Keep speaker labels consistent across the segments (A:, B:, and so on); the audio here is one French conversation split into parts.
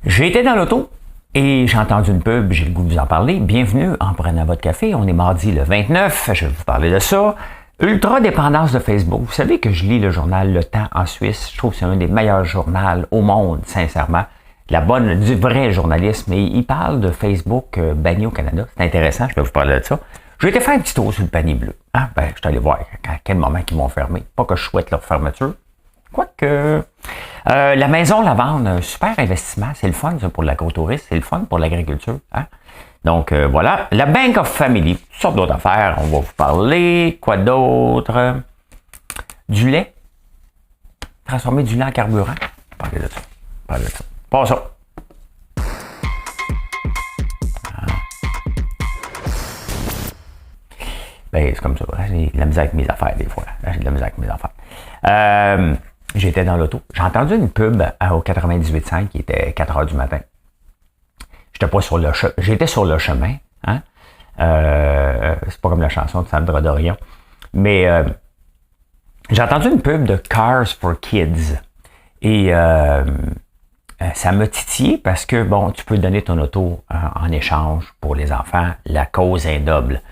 A: J'ai été dans l'auto et j'ai entendu une pub, j'ai le goût de vous en parler. Bienvenue en prenant votre café. On est mardi le 29, je vais vous parler de ça. Ultra-dépendance de Facebook. Vous savez que je lis le journal Le Temps en Suisse. Je trouve que c'est un des meilleurs journaux au monde, sincèrement. Du vrai journalisme. Et il parle de Facebook banni au Canada. C'est intéressant, je vais vous parler de ça. J'ai été faire un petit tour sur le panier bleu. Je suis allé voir à quel moment ils m'ont fermé. Pas que je souhaite leur fermeture. Quoique, la maison la vendre, un super investissement. C'est le fun ça, pour l'agrotourisme, c'est le fun pour l'agriculture. Hein? Donc, voilà. La Bank of Family, toutes sortes d'autres affaires. On va vous parler. Quoi d'autre? Du lait. Transformer du lait en carburant. Parlez de ça. Pas ça. Ben, c'est comme ça. J'ai de la misère avec mes affaires, des fois. J'étais dans l'auto. J'ai entendu une pub au 98.5 qui était 4 heures du matin. J'étais sur le chemin. Hein? C'est pas comme la chanson de Sandra Dorion. Mais j'ai entendu une pub de Cars for Kids. Et ça m'a titillé parce que, bon, tu peux donner ton auto en échange pour les enfants. La cause est double.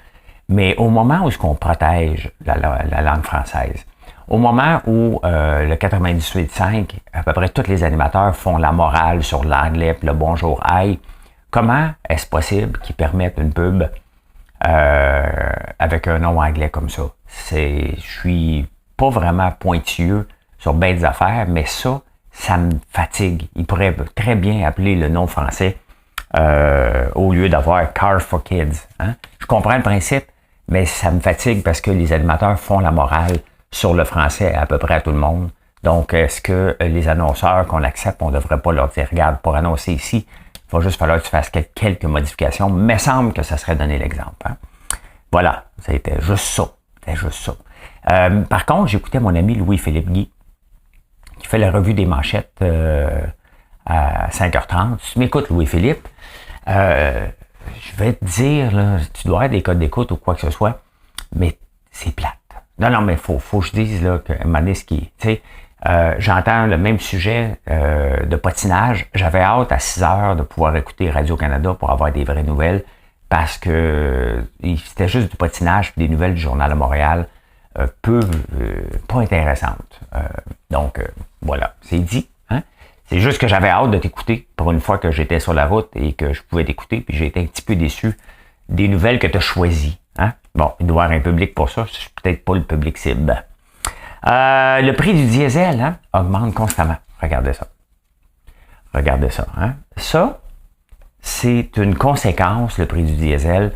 A: Mais au moment où on protège la langue française, au moment où le 98.5, à peu près tous les animateurs font la morale sur l'anglais et le bonjour aïe, comment est-ce possible qu'ils permettent une pub avec un nom anglais comme ça? Je suis pas vraiment pointilleux sur bien des affaires, mais ça me fatigue. Ils pourraient très bien appeler le nom français au lieu d'avoir Car for Kids. Hein? Je comprends le principe, mais ça me fatigue parce que les animateurs font la morale sur le français à peu près à tout le monde. Donc, est-ce que les annonceurs qu'on accepte, on ne devrait pas leur dire, regarde, pour annoncer ici, il va juste falloir que tu fasses quelques modifications, mais il semble que ça serait donné l'exemple. Hein? Voilà, c'était juste ça. Par contre, j'écoutais mon ami Louis-Philippe Guy, qui fait la revue des manchettes à 5h30. Si tu m'écoutes, Louis-Philippe, je vais te dire, là, tu dois avoir des codes d'écoute ou quoi que ce soit, mais c'est plate. Non, mais faut que je dise là, qu'à un moment donné, j'entends le même sujet de patinage. J'avais hâte à 6 heures de pouvoir écouter Radio-Canada pour avoir des vraies nouvelles parce que c'était juste du patinage et des nouvelles du Journal de Montréal pas intéressantes. Donc, voilà, c'est dit. Hein? C'est juste que j'avais hâte de t'écouter pour une fois que j'étais sur la route et que je pouvais t'écouter, puis j'ai été un petit peu déçu des nouvelles que tu as choisies. Hein? Bon, il doit y avoir un public pour ça, je suis peut-être pas le public cible. Le prix du diesel augmente constamment. Regardez ça. Hein? Ça, c'est une conséquence, le prix du diesel,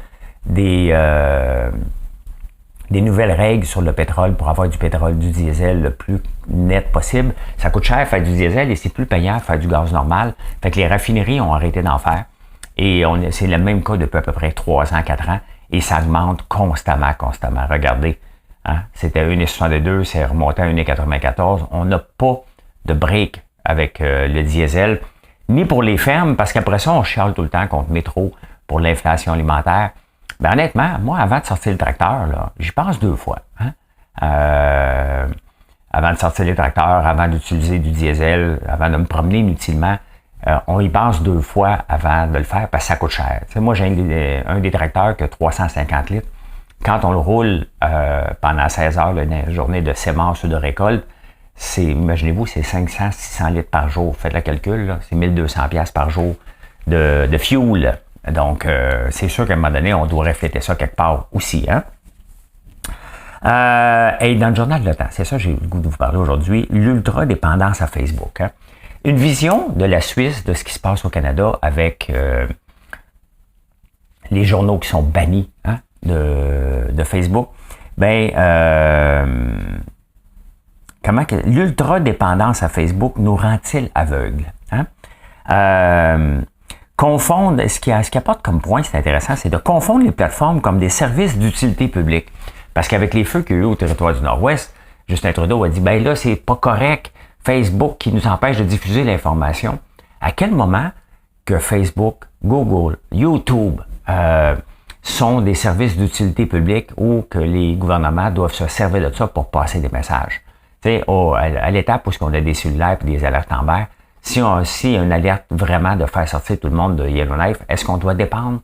A: des nouvelles règles sur le pétrole pour avoir du pétrole, du diesel le plus net possible. Ça coûte cher faire du diesel et c'est plus payant faire du gaz normal. Fait que les raffineries ont arrêté d'en faire. Et c'est le même cas depuis à peu près 3 ans, 4 ans. Et ça augmente constamment. Regardez, hein? C'était à 1,62, c'est remonté à 1,94. On n'a pas de break avec le diesel, ni pour les fermes, parce qu'après ça, on chiale tout le temps contre Métro pour l'inflation alimentaire. Ben honnêtement, moi, avant de sortir le tracteur, là, j'y pense 2 fois. Hein? Avant de sortir les tracteurs, avant d'utiliser du diesel, avant de me promener inutilement, on y pense 2 fois avant de le faire parce que ça coûte cher. Tu sais, moi, j'ai un des tracteurs qui a 350 litres. Quand on le roule pendant 16 heures, une journée de sémence ou de récolte, imaginez-vous, c'est 500-600 litres par jour. Faites le calcul, là, c'est 1200 pièces par jour de fuel. Donc, c'est sûr qu'à un moment donné, on doit refléter ça quelque part aussi. Hein? Et dans le journal Le Temps, c'est ça que j'ai le goût de vous parler aujourd'hui, l'ultra-dépendance à Facebook. Hein? Une vision de la Suisse, de ce qui se passe au Canada avec les journaux qui sont bannis de Facebook. Comment que l'ultra-dépendance à Facebook nous rend-il aveugles? Hein? Confondre, ce qui apporte comme point, c'est intéressant, c'est de confondre les plateformes comme des services d'utilité publique. Parce qu'avec les feux qu'il y a eu au territoire du Nord-Ouest, Justin Trudeau a dit, là, c'est pas correct, Facebook qui nous empêche de diffuser l'information. À quel moment que Facebook, Google, YouTube sont des services d'utilité publique ou que les gouvernements doivent se servir de ça pour passer des messages? Tu sais, à l'étape où on a des cellulaires et des alertes Amber, si il y a une alerte vraiment de faire sortir tout le monde de Yellowknife, est-ce qu'on doit dépendre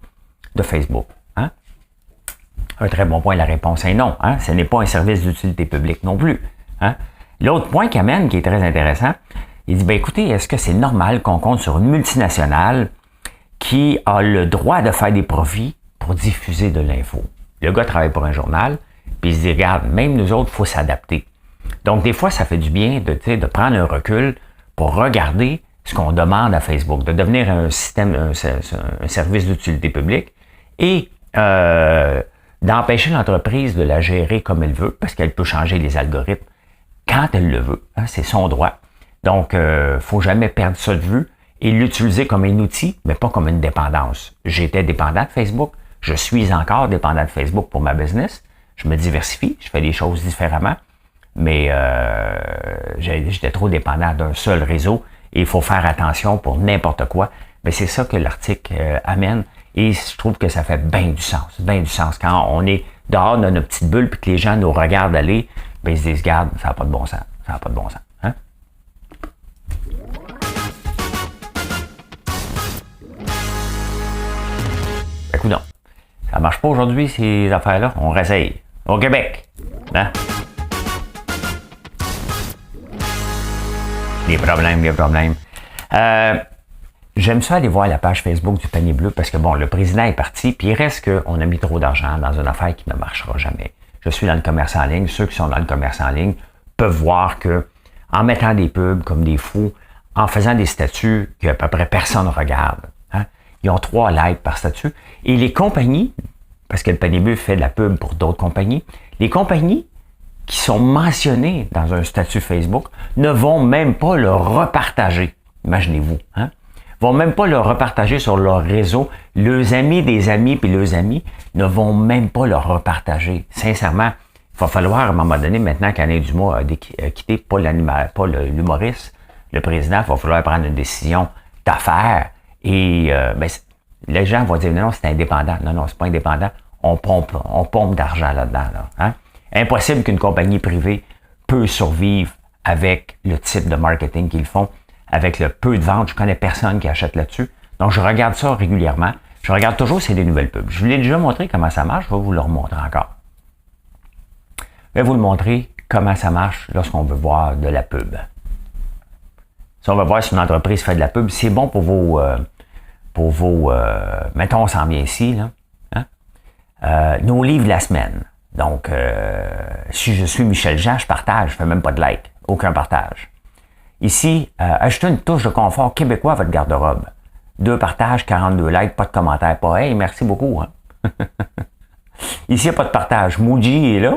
A: de Facebook? Hein? Un très bon point, la réponse est non. Hein? Ce n'est pas un service d'utilité publique non plus. Hein? L'autre point qu'il amène, qui est très intéressant, il dit, écoutez, est-ce que c'est normal qu'on compte sur une multinationale qui a le droit de faire des profits pour diffuser de l'info? Le gars travaille pour un journal, puis il se dit, regarde, même nous autres, il faut s'adapter. Donc, des fois, ça fait du bien de prendre un recul pour regarder ce qu'on demande à Facebook, de devenir un service d'utilité publique et d'empêcher l'entreprise de la gérer comme elle veut, parce qu'elle peut changer les algorithmes quand elle le veut. Hein, c'est son droit. Donc, faut jamais perdre ça de vue et l'utiliser comme un outil, mais pas comme une dépendance. J'étais dépendant de Facebook. Je suis encore dépendant de Facebook pour ma business. Je me diversifie, je fais des choses différemment, mais j'étais trop dépendant d'un seul réseau et il faut faire attention pour n'importe quoi. Mais c'est ça que l'article amène et je trouve que ça fait bien du sens. Bien du sens. Quand on est dehors de notre petite bulle puis que les gens nous regardent aller, ben ils se disent, regarde, ça n'a pas de bon sens. Ça n'a pas de bon sens. Hein? Écoute donc. Ça marche pas aujourd'hui, ces affaires-là. On réessaye. Au Québec. Hein? Des problèmes. J'aime ça aller voir la page Facebook du Panier Bleu parce que, bon, le président est parti, puis il reste qu'on a mis trop d'argent dans une affaire qui ne marchera jamais. Je suis dans le commerce en ligne. Ceux qui sont dans le commerce en ligne peuvent voir que, en mettant des pubs comme des fous, en faisant des statuts qu'à peu près personne ne regarde, hein, ils ont 3 likes par statut. Et les compagnies, parce que le Panier Bleu fait de la pub pour d'autres compagnies, les compagnies qui sont mentionnées dans un statut Facebook ne vont même pas le repartager. Imaginez-vous, hein? Vont même pas le repartager sur leur réseau. Leurs amis des amis puis leurs amis ne vont même pas le repartager. Sincèrement, il va falloir à un moment donné, maintenant qu'Alain Dumas a quitté, pas l'humoriste, le président, il va falloir prendre une décision d'affaires. Et les gens vont dire non, c'est indépendant. Non, c'est pas indépendant. On pompe d'argent là-dedans. Là, hein? Impossible qu'une compagnie privée peut survivre avec le type de marketing qu'ils font, avec le peu de ventes. Je connais personne qui achète là-dessus. Donc, je regarde ça régulièrement. Je regarde toujours si c'est des nouvelles pubs. Je vous l'ai déjà montré comment ça marche. Je vais vous le remontrer encore. Je vais vous le montrer comment ça marche lorsqu'on veut voir de la pub. Si on veut voir si une entreprise fait de la pub, c'est bon pour vos mettons, on s'en vient ici, là. Hein? Nos livres de la semaine. Donc, si je suis Michel Jean, je partage, je fais même pas de like. Aucun partage. Ici, ajoutez une touche de confort québécois à votre garde-robe. 2 partages, 42 likes, pas de commentaires. Pas, hey, merci beaucoup. Hein? Ici, il n'y a pas de partage. Muji est là,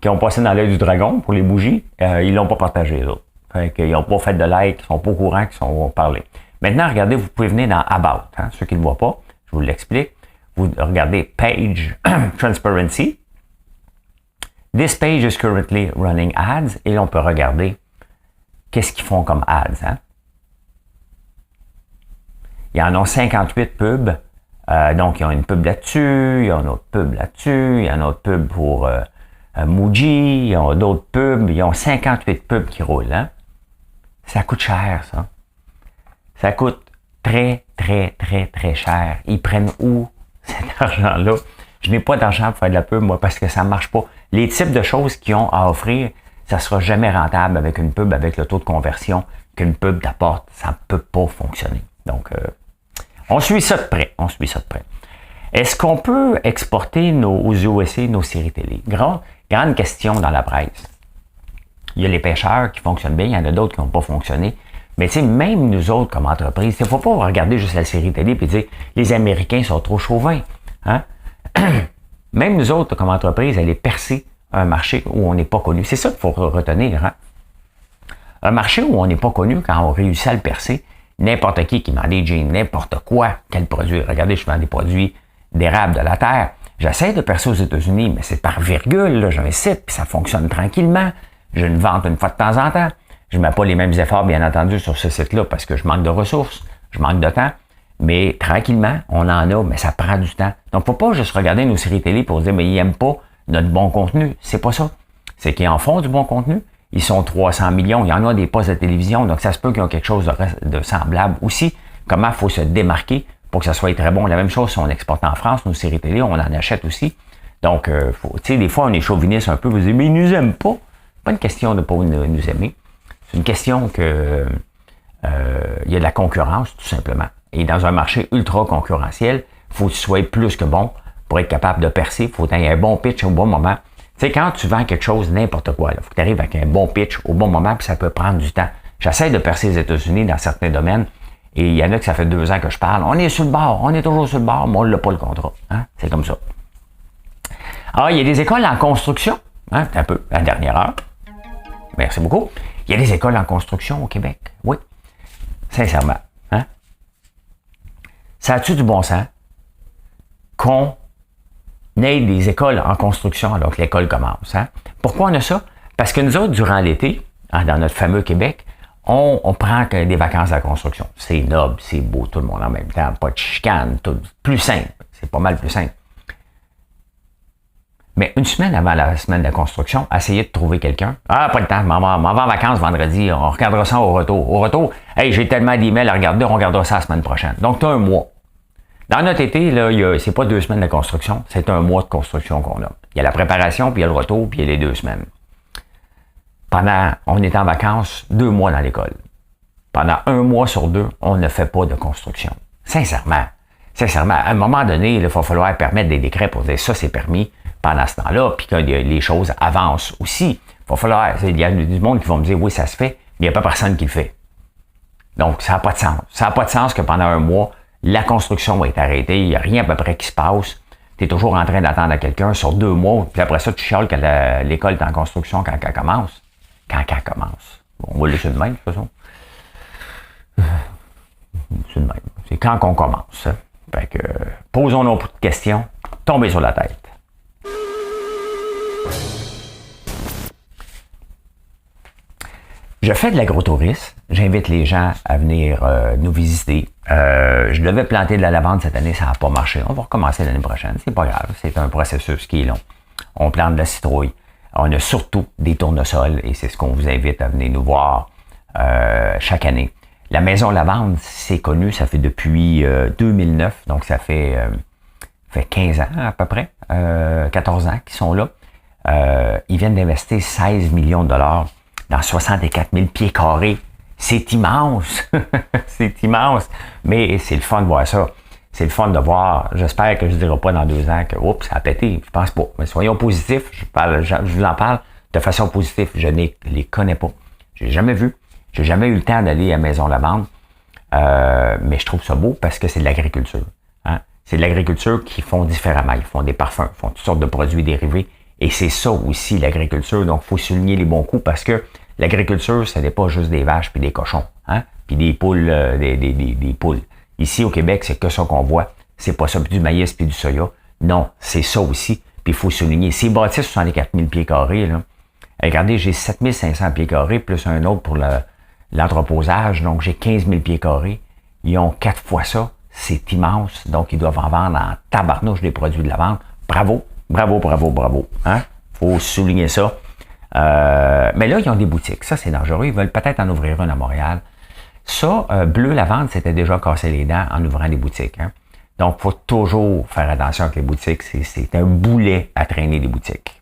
A: qui ont passé dans l'œil du dragon pour les bougies. Ils l'ont pas partagé, là. Fait qu'ils n'ont pas fait de like, ils sont pas au courant qu'ils sont parlé. Maintenant, regardez, vous pouvez venir dans About. Hein? Ceux qui ne le voient pas, je vous l'explique. Vous regardez Page Transparency. This page is currently running ads. Et là, on peut regarder qu'est-ce qu'ils font comme ads. Hein? Ils en ont 58 pubs. Donc, ils ont une pub là-dessus, ils ont une autre pub là-dessus, il y a une autre pub pour Muji, ils ont d'autres pubs, ils ont 58 pubs qui roulent. Hein? Ça coûte cher, ça. Ça coûte très, très, très, très cher. Ils prennent où cet argent-là? Je n'ai pas d'argent pour faire de la pub, moi, parce que ça ne marche pas. Les types de choses qu'ils ont à offrir, ça ne sera jamais rentable avec une pub, avec le taux de conversion qu'une pub t'apporte. Ça ne peut pas fonctionner. Donc, on suit ça de près. Est-ce qu'on peut exporter aux USA nos séries télé? Grande question dans la presse. Il y a les pêcheurs qui fonctionnent bien, il y en a d'autres qui n'ont pas fonctionné. Mais tu sais, même nous autres comme entreprise, il ne faut pas regarder juste la série télé et dire les Américains sont trop chauvins. Hein? Même nous autres comme entreprise, aller percer un marché où on n'est pas connu. C'est ça qu'il faut retenir. Hein? Un marché où on n'est pas connu, quand on réussit à le percer, n'importe qui vend des jeans, n'importe quoi, quel produit. Regardez, je vends des produits d'érable de la terre. J'essaie de percer aux États-Unis, mais c'est par virgule. Là, j'ai un site, puis ça fonctionne tranquillement. J'ai une vente une fois de temps en temps. Je ne mets pas les mêmes efforts, bien entendu, sur ce site-là parce que je manque de ressources, je manque de temps. Mais tranquillement, on en a, mais ça prend du temps. Donc, faut pas juste regarder nos séries télé pour dire, mais ils n'aiment pas notre bon contenu. C'est pas ça. C'est qu'ils en font du bon contenu ils sont 300 millions. Il y en a des postes de télévision, donc ça se peut qu'ils ont quelque chose de semblable aussi. Comment il faut se démarquer pour que ça soit très bon. La même chose si on exporte en France, nos séries télé, on en achète aussi. Donc, tu sais, des fois, on est chauviniste un peu. Vous dites, mais ils nous aiment pas. Pas une question de ne pas nous aimer. C'est une question que il y a de la concurrence, tout simplement. Et dans un marché ultra concurrentiel, il faut que tu sois plus que bon pour être capable de percer. Il faut que tu aies un bon pitch au bon moment. Tu sais, quand tu vends quelque chose, n'importe quoi, il faut que tu arrives avec un bon pitch au bon moment, puis ça peut prendre du temps. J'essaie de percer les États-Unis dans certains domaines, et il y en a que ça fait 2 ans que je parle. On est sur le bord, on est toujours sur le bord, mais on n'a pas le contrat. Hein? C'est comme ça. Ah, il y a des écoles en construction. Hein? Un peu, la dernière heure. Merci beaucoup. Il y a des écoles en construction au Québec. Oui. Sincèrement. Hein? Ça a-tu du bon sens qu'on ait des écoles en construction alors que l'école commence? Hein? Pourquoi on a ça? Parce que nous autres, durant l'été, hein, dans notre fameux Québec, on prend des vacances à la construction. C'est noble, c'est beau, tout le monde en même temps. Pas de chicane, tout, plus simple. C'est pas mal plus simple. Mais une semaine avant la semaine de construction, essayez de trouver quelqu'un. Ah, pas le temps, m'en vais en vacances vendredi, on regardera ça au retour. Au retour, hey, j'ai tellement d'emails à regarder, on regardera ça la semaine prochaine. Donc, tu as un mois. Dans notre été, là, c'est pas 2 semaines de construction, c'est un mois de construction qu'on a. Il y a la préparation, puis il y a le retour, puis il y a les 2 semaines. On est en vacances 2 mois dans l'école. Pendant 1 mois sur 2, on ne fait pas de construction. Sincèrement, à un moment donné, il va falloir permettre des décrets pour dire ça, c'est permis pendant ce temps-là, puis que les choses avancent aussi. Il va falloir, il y a du monde qui va me dire, oui, ça se fait, mais il n'y a pas personne qui le fait. Donc, ça n'a pas de sens. Ça n'a pas de sens que pendant 1 mois, la construction va être arrêtée, il n'y a rien à peu près qui se passe. Tu es toujours en train d'attendre à quelqu'un sur 2 mois, puis après ça, tu chiales que l'école est en construction quand elle commence. Quand elle commence. Bon, on va le laisser de même, de toute façon. C'est de même. C'est quand qu'on commence. Hein? Fait que, posons nos questions, tombez sur la tête. Je fais de l'agrotourisme. J'invite les gens à venir nous visiter. Je devais planter de la lavande cette année, ça n'a pas marché. On va recommencer l'année prochaine. C'est pas grave. C'est un processus qui est long. On plante de la citrouille. On a surtout des tournesols et c'est ce qu'on vous invite à venir nous voir chaque année. La Maison Lavande, c'est connu, ça fait depuis 2009, donc ça fait 15 ans à peu près, 14 ans qu'ils sont là. Ils viennent d'investir 16 millions de dollars dans 64 000 pieds carrés. C'est immense! C'est immense! Mais c'est le fun de voir ça. C'est le fun de voir. J'espère que je ne dirai pas dans 2 ans que oups, ça a pété. Je pense pas. Mais soyons positifs. Je vous en parle de façon positive. Je ne les connais pas. Je n'ai jamais vu. J'ai jamais eu le temps d'aller à Maison Lavande. Mais je trouve ça beau parce que c'est de l'agriculture. Hein? C'est de l'agriculture qui font différemment. Ils font des parfums, ils font toutes sortes de produits dérivés. Et c'est ça aussi, l'agriculture. Donc, il faut souligner les bons coups parce que l'agriculture, ce n'est pas juste des vaches puis des cochons. Hein? Puis des poules, des poules. Ici, au Québec, c'est que ça qu'on voit. C'est pas ça, puis du maïs puis du soya. Non, c'est ça aussi. Puis il faut souligner. Ces bâtisses 64 000 pieds carrés, là. Regardez, j'ai 7 500 pieds carrés, plus un autre pour l'entreposage. Donc, j'ai 15 000 pieds carrés. Ils ont 4 fois ça. C'est immense. Donc, ils doivent en vendre en tabarnouche des produits de la vente. Bravo, bravo, bravo, bravo. Hein? Faut souligner ça. Mais là, ils ont des boutiques. Ça, c'est dangereux. Ils veulent peut-être en ouvrir une à Montréal. Ça, Bleu Lavande s'était déjà cassé les dents en ouvrant des boutiques. Hein? Donc, il faut toujours faire attention avec les boutiques. C'est un boulet à traîner des boutiques.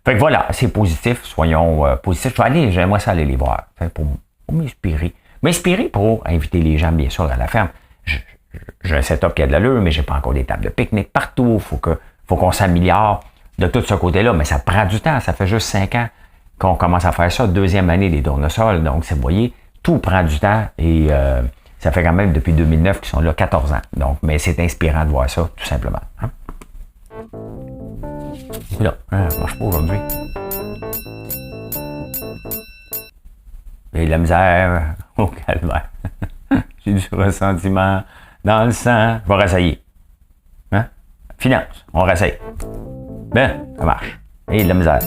A: Fait que voilà, c'est positif. Soyons positifs. J'aimerais ça aller les voir pour m'inspirer. M'inspirer pour inviter les gens, bien sûr, à la ferme. J'ai un setup qui a de l'allure, mais j'ai pas encore des tables de pique-nique partout. Faut qu'on s'améliore de tout ce côté-là. Mais ça prend du temps. Ça fait juste 5 ans qu'on commence à faire ça. 2e année des tournesols. Donc, vous voyez, tout prend du temps et ça fait quand même depuis 2009 qu'ils sont là 14 ans. Donc, mais c'est inspirant de voir ça, tout simplement. Hein? Là, ça marche pas aujourd'hui. J'ai de la misère au calvaire. J'ai du ressentiment dans le sang. Je vais réessayer. Hein? Finance, on réessaye. Ben, ça marche. Et de la misère.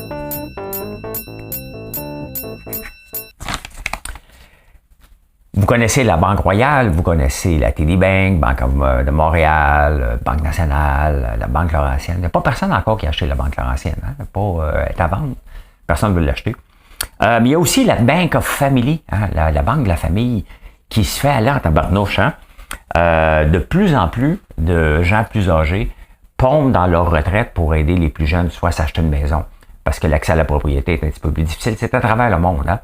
A: Vous connaissez la Banque Royale, vous connaissez la TD Bank, Banque de Montréal, Banque Nationale, la Banque Laurentienne. Il n'y a pas personne encore qui a acheté la Banque Laurentienne. Hein? Elle n'est pas est à vendre. Personne ne veut l'acheter. Mais il y a aussi la Bank of Family, hein, la banque de la famille, qui se fait aller en tabarnouche. Hein. De plus en plus de gens plus âgés pompent dans leur retraite pour aider les plus jeunes, soit à s'acheter une maison, parce que l'accès à la propriété est un petit peu plus difficile. C'est à travers le monde. Hein.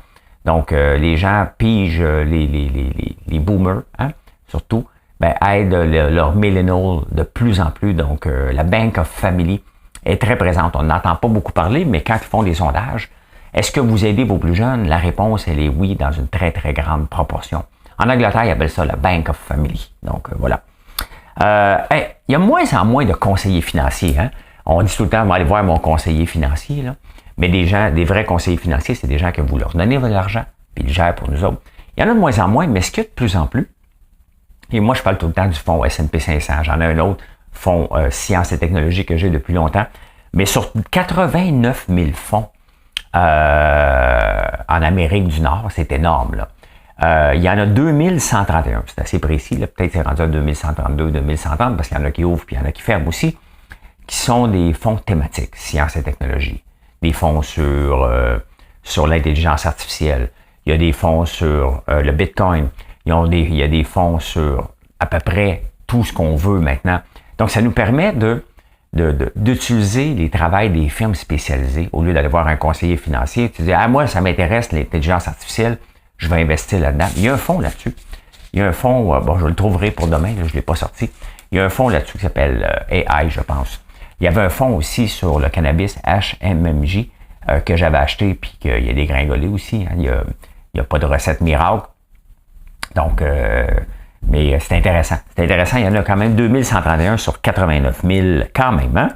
A: Donc, les gens pigent les boomers, hein, surtout, aident leurs millennials de plus en plus. Donc, la Bank of Family est très présente. On n'entend pas beaucoup parler, mais quand ils font des sondages, est-ce que vous aidez vos plus jeunes? La réponse, elle est oui, dans une très, très grande proportion. En Angleterre, ils appellent ça la Bank of Family. Donc, voilà. Il y a moins en moins de conseillers financiers. Hein? On dit tout le temps, on va aller voir mon conseiller financier. Là. Mais des vrais conseillers financiers, c'est des gens que vous leur donnez de l'argent, puis ils gèrent pour nous autres. Il y en a de moins en moins, mais ce qu'il y a de plus en plus, et moi, je parle tout le temps du fonds S&P 500. J'en ai un autre, fonds Sciences et technologies que j'ai depuis longtemps. Mais sur 89 000 fonds en Amérique du Nord, c'est énorme. Là. Il y en a 2131, c'est assez précis. Là. Peut-être c'est rendu à 2132, 2130, parce qu'il y en a qui ouvrent puis il y en a qui ferment aussi, qui sont des fonds thématiques, Sciences et technologies. Des fonds sur l'intelligence artificielle. Il y a des fonds sur le Bitcoin. Il y a des fonds sur à peu près tout ce qu'on veut maintenant. Donc, ça nous permet d'utiliser les travails des firmes spécialisées au lieu d'aller voir un conseiller financier. Tu dis, moi, ça m'intéresse l'intelligence artificielle, je vais investir là-dedans. Il y a un fonds là-dessus. Il y a un fonds, je le trouverai pour demain, là, je ne l'ai pas sorti. Il y a un fonds là-dessus qui s'appelle AI, je pense. Il y avait un fonds aussi sur le cannabis, HMMJ, que j'avais acheté, puis qu'il y a des gringolés aussi. Hein. Il n'y a pas de recette miracle. Donc, mais c'est intéressant. C'est intéressant. Il y en a quand même 2131 sur 89 000 quand même. Hein?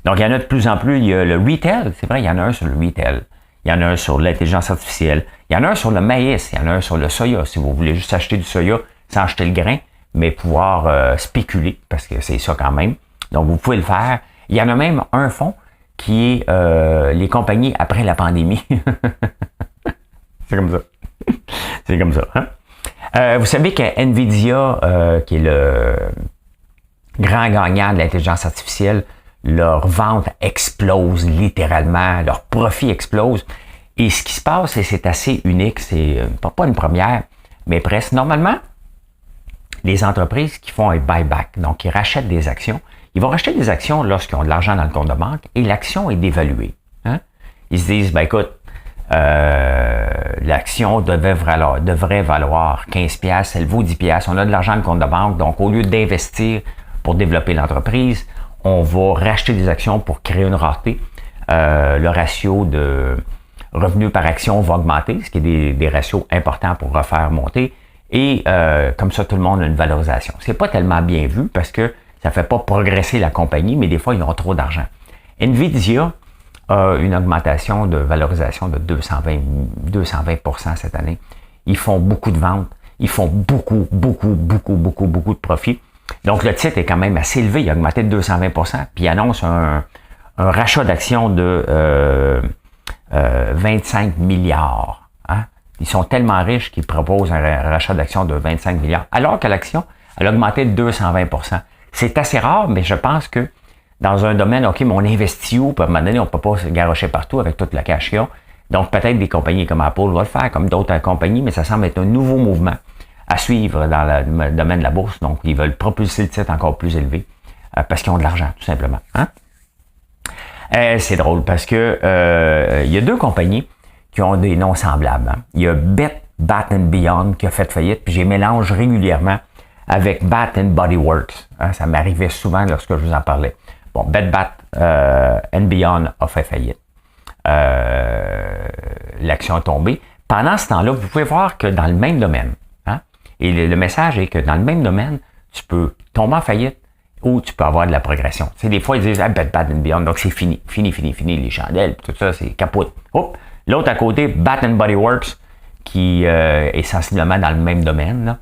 A: Donc, il y en a de plus en plus. Il y a le retail. C'est vrai, il y en a un sur le retail. Il y en a un sur l'intelligence artificielle. Il y en a un sur le maïs. Il y en a un sur le soya. Si vous voulez juste acheter du soya sans acheter le grain, mais pouvoir spéculer, parce que c'est ça quand même. Donc, vous pouvez le faire. Il y en a même un fonds qui est les compagnies après la pandémie. C'est comme ça. C'est comme ça. Hein? Vous savez que NVIDIA, qui est le grand gagnant de l'intelligence artificielle, leur vente explose littéralement, leur profit explose. Et ce qui se passe, et c'est assez unique, c'est pas une première, mais presque. Normalement, les entreprises qui font un buyback, donc qui rachètent des actions, ils vont racheter des actions lorsqu'ils ont de l'argent dans le compte de banque et l'action est dévaluée. Hein? Ils se disent, écoute, l'action devrait valoir 15$, elle vaut 10$, on a de l'argent dans le compte de banque, donc au lieu d'investir pour développer l'entreprise, on va racheter des actions pour créer une rareté. Le ratio de revenus par action va augmenter, ce qui est des ratios importants pour refaire monter, et comme ça, tout le monde a une valorisation. C'est pas tellement bien vu parce que ça fait pas progresser la compagnie, mais des fois, ils ont trop d'argent. NVIDIA a une augmentation de valorisation de 220% cette année. Ils font beaucoup de ventes. Ils font beaucoup de profit. Donc, le titre est quand même assez élevé. Il a augmenté de 220%. Puis, il annonce un rachat d'actions de 25 milliards. Hein? Ils sont tellement riches qu'ils proposent un rachat d'actions de 25 milliards. Alors que l'action, elle a augmenté de 220%. C'est assez rare, mais je pense que dans un domaine, OK, mais on investit où? Puis à un moment donné, on ne peut pas se garrocher partout avec toute la cash qu'il y a. Donc, peut-être des compagnies comme Apple vont le faire, comme d'autres compagnies, mais ça semble être un nouveau mouvement à suivre dans le domaine de la bourse. Donc, ils veulent propulser le titre encore plus élevé parce qu'ils ont de l'argent, tout simplement. Hein? C'est drôle parce que il y a deux compagnies qui ont des noms semblables. Hein? Il y a Bed Bath & Beyond qui a fait faillite, puis j'ai mélange régulièrement avec Bath & Body Works. Hein? Ça m'arrivait souvent lorsque je vous en parlais. Bon, Bed Bath & Beyond a fait faillite. L'action a tombé. Pendant ce temps-là, vous pouvez voir que dans le même domaine, hein, et le message est que dans le même domaine, tu peux tomber en faillite ou tu peux avoir de la progression. Tu sais, des fois, ils disent Bed Bath & Beyond, donc c'est fini, les chandelles, tout ça, c'est capote. Hop. L'autre à côté, Bath & Body Works, qui est sensiblement dans le même domaine, là,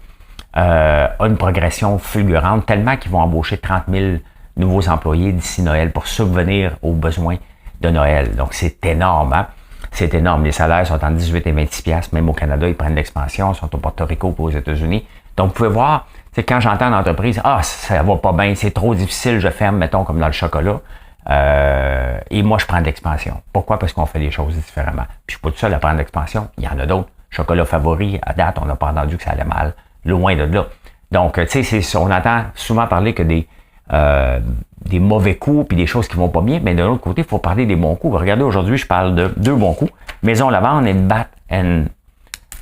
A: a une progression fulgurante, tellement qu'ils vont embaucher 30 000 nouveaux employés d'ici Noël pour subvenir aux besoins de Noël. Donc, c'est énorme. Hein? C'est énorme. Les salaires sont entre 18 et 26$. Même au Canada, ils prennent l'expansion. Ils sont au Porto Rico ou aux États-Unis. Donc, vous pouvez voir, quand j'entends une entreprise, ça va pas bien, c'est trop difficile, je ferme, mettons, comme dans le chocolat. Et moi, je prends de l'expansion. Pourquoi? Parce qu'on fait les choses différemment. Puis je suis pas tout seul à prendre de l'expansion. Il y en a d'autres. Chocolat favori, à date, on n'a pas entendu que ça allait mal. Loin de là. Donc, tu sais, on entend souvent parler que des mauvais coups puis des choses qui vont pas bien, mais de l'autre côté, il faut parler des bons coups. Regardez, aujourd'hui, je parle de 2 bons coups. Maison Lavande et Bath and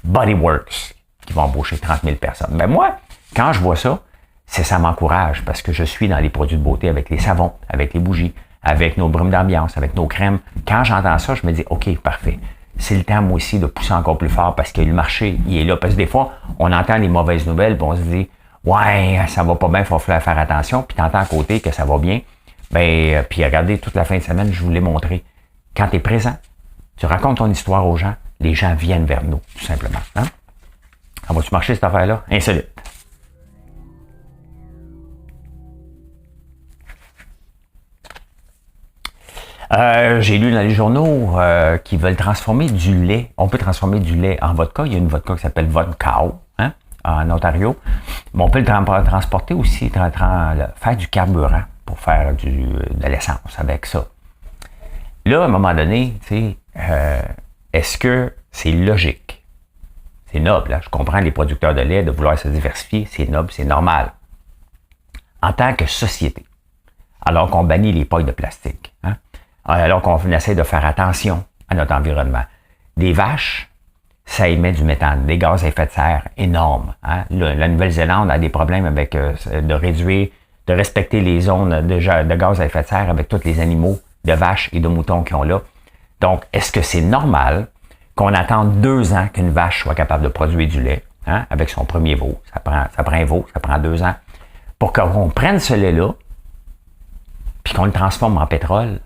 A: Body Works qui vont embaucher 30 000 personnes. Ben moi, quand je vois ça, ça m'encourage parce que je suis dans les produits de beauté avec les savons, avec les bougies, avec nos brumes d'ambiance, avec nos crèmes. Quand j'entends ça, je me dis, OK, parfait. C'est le temps, moi aussi, de pousser encore plus fort parce que le marché, il est là. Parce que des fois, on entend les mauvaises nouvelles puis on se dit, ouais, ça va pas bien, il faut faire attention. Puis t'entends à côté que ça va bien. Ben, puis regardez, toute la fin de semaine, je vous l'ai montré. Quand tu es présent, tu racontes ton histoire aux gens, les gens viennent vers nous, tout simplement. Hein? Ça va-tu marcher, cette affaire-là? Insolite. J'ai lu dans les journaux qu'ils veulent transformer du lait. On peut transformer du lait en vodka. Il y a une vodka qui s'appelle Vodcow, hein, en Ontario. Mais on peut le transporter aussi, faire du carburant pour faire de l'essence avec ça. Là, à un moment donné, tu sais, est-ce que c'est logique? C'est noble, hein? Je comprends les producteurs de lait de vouloir se diversifier, c'est noble, c'est normal. En tant que société, alors qu'on bannit les pailles de plastique, hein? Alors qu'on essaie de faire attention à notre environnement. Des vaches, ça émet du méthane, des gaz à effet de serre énormes. Hein? La Nouvelle-Zélande a des problèmes avec de respecter les zones de gaz à effet de serre avec tous les animaux de vaches et de moutons qu'ils ont là. Donc, est-ce que c'est normal qu'on attende 2 ans qu'une vache soit capable de produire du lait, hein, avec son premier veau? Ça prend un veau, ça prend 2 ans. Pour qu'on prenne ce lait-là, puis qu'on le transforme en pétrole.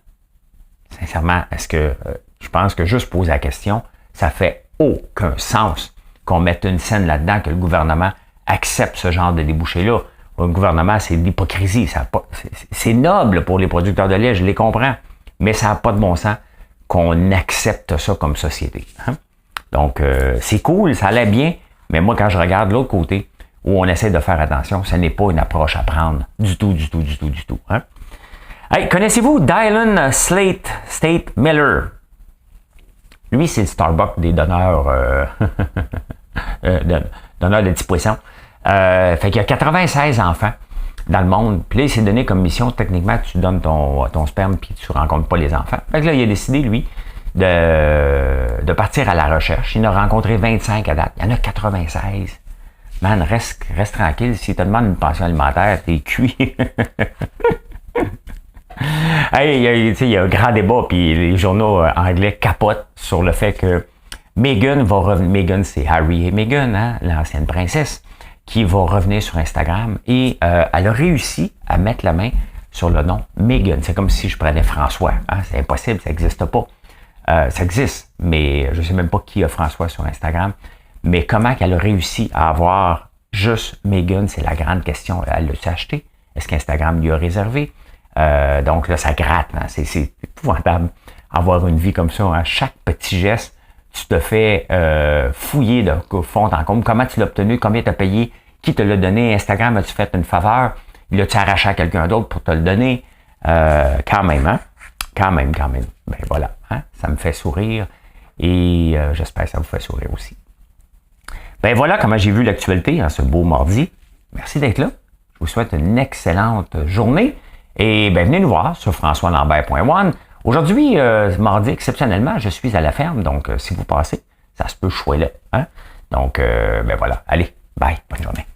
A: Sincèrement, est-ce que je pense que juste poser la question, ça fait aucun sens qu'on mette une scène là-dedans, que le gouvernement accepte ce genre de débouché-là. Le gouvernement, c'est de l'hypocrisie. C'est noble pour les producteurs de lait, je les comprends, mais ça n'a pas de bon sens qu'on accepte ça comme société. Hein? Donc, c'est cool, ça allait bien, mais moi, quand je regarde l'autre côté, où on essaie de faire attention, ce n'est pas une approche à prendre du tout. Hein? Hey, connaissez-vous Dylan State Miller? Lui, c'est le Starbucks des donneurs, donneurs de petits poissons. Fait qu'il y a 96 enfants dans le monde. Puis là, il s'est donné comme mission, techniquement, tu donnes ton sperme puis tu ne rencontres pas les enfants. Fait que là, il a décidé, lui, de partir à la recherche. Il en a rencontré 25 à date. Il y en a 96. Man, reste tranquille. Si tu te demandes une pension alimentaire, t'es cuit. Hey, il y a un grand débat, puis les journaux anglais capotent sur le fait que Meghan va revenir. Meghan, c'est Harry et Meghan, hein, l'ancienne princesse, qui va revenir sur Instagram. Et elle a réussi à mettre la main sur le nom Meghan. C'est comme si je prenais François. Hein, c'est impossible, ça n'existe pas. Ça existe, mais je ne sais même pas qui a François sur Instagram. Mais comment qu'elle a réussi à avoir juste Meghan, c'est la grande question. Elle l'a-tu acheté? Est-ce qu'Instagram lui a réservé? Donc là, ça gratte. Hein? C'est épouvantable avoir une vie comme ça. Hein? Chaque petit geste, tu te fais fouiller de fond en comble. Comment tu l'as obtenu? Combien tu as payé? Qui te l'a donné? Instagram, as-tu fait une faveur? L'as-tu arraché à quelqu'un d'autre pour te le donner? Quand même, hein? Quand même. Ben voilà, hein? Ça me fait sourire et j'espère que ça vous fait sourire aussi. Ben voilà comment j'ai vu l'actualité en ce beau mardi. Merci d'être là. Je vous souhaite une excellente journée. Et ben, venez nous voir sur françoislambert.one. Aujourd'hui, mardi, exceptionnellement, je suis à la ferme, donc si vous passez, ça se peut, je suis là. Hein? Donc, ben voilà. Allez, bye, bonne journée.